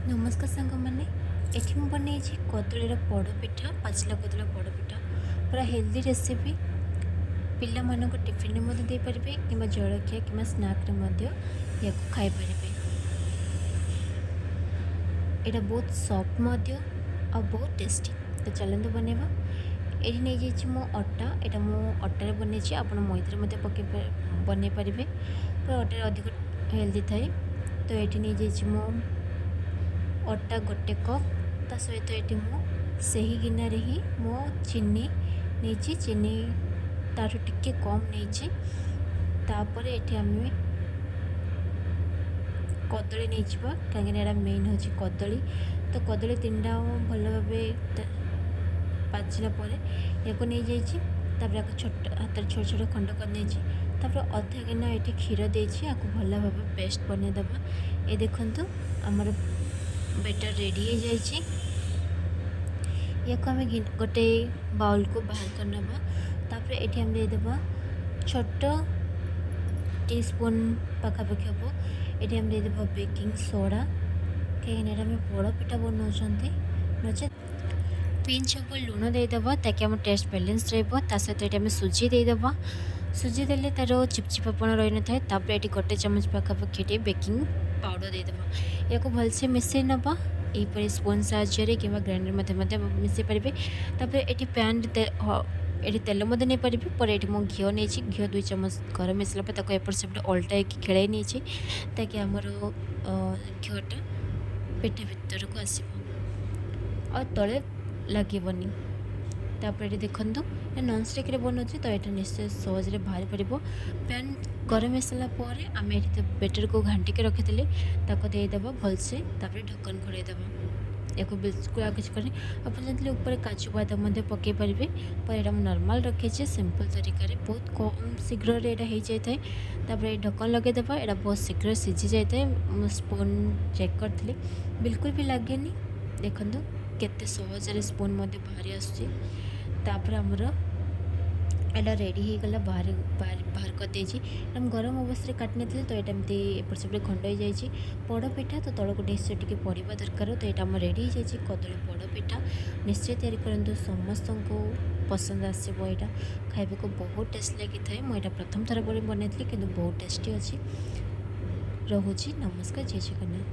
नमस्कार सांग मैंने एठी मैं बन कदली पड़पिठा पाचिला कदली पड़पिठा पूरा हेल्दी रेसिपी पिला मानक टिफिन में दे पारे कि जलखिया कि स्नाक या खाई पारे। यहाँ बहुत सॉफ्ट और बहुत टेस्टी। तो चलते बनवा ये नहीं जाइए मो अटा यहाँ मो अटार बन आप मैदे पक बन पारे पूरा अटार अधिक हेल्दी थाए। तो ये नहीं जाइए मो अटा गोटे कप ता सहित ये मुझे गिनारे ही मो चीनी नहीं चीनी तार टिके कम नहीं ये आम कदली नहीं कहीं मेन हूँ कदली। तो कदली तीन टा भल भाव पाचिला या नहीं जाइए छोट हाथ छोट छोट खंड कर अधा गिना ये क्षीर देती भल भाव पेस्ट बनईदे। ये देखु आमर बेटर रेडी हो जाए। या आम गोटे बाउल को बाहर करना तापर ये आम देदेबा छोट टी स्पून पाखापाखि हम ये आम देदेबा बेकिंग सोडा कहीं आम पड़पिठा बनाऊँ नचे पिंच हम लुण देदेबा ताकि आम टेस्ट बैलेंस रहित ये आम सुजी देदेबा। सुजी देले तार चिपचिपापण रही न था। तापर ये गोटे चमच पाखापाखि बेकिंग पाउडर देदेबा या भलसे मिसई नवा यहीपर स्पून साहाय्य कि ग्राइंडर मिसई पारे। तापर ये पैन ये तेल नहीं पारे पर ये मो घी नहीं घी 2 चमच गरम मसला एपट सेपट उल्टा खेल नहीं ताकि आमर घीटा पेट भीतर को आसो और तले लगनी। तापर ये देखु नॉन स्टिक बनाऊँ तो यहाँ निश्चय सहज बाहरी पार। पैन गरम हो सारापर आम ये बेटर को घाटिक रखी देदेबा भलसे तापर ढक्कन घोड़ेदेबा। या बिल्कुल आ किसी करें आप जानते ऊपर काजू बादाम पकई पारे पर यहाँ नॉर्मल रखी सिंपल तरीके बहुत कम शीघ्र हो जाए। तापर ये ढक्कन लगेदेबा यहाँ बहुत शीघ्र सीझी जाए। स्पून चेक करी बिल्कुल भी लगे देखु केते सहज स्पून बाहरी आसपर आमर एटा रेडी हो गला बाहर कर देछि। हम गरम अवस्था काटने तो यहाँ एमती एपट सेपट खंड हो जाए पड़पिठा। तो तलक निश्चय टी पड़ा दरकार। तो यहाँ आम रेडी हो जाए कदली पड़पिठा निश्चय तैयारी करूँ समस्त को पसंद आसो। यहाँ खाइबा को बहुत टेस्ट लगी था। मुझे प्रथम थर पर बनई कि बहुत टेस्टी अच्छी। रोची नमस्कार जय जगन्नाथ।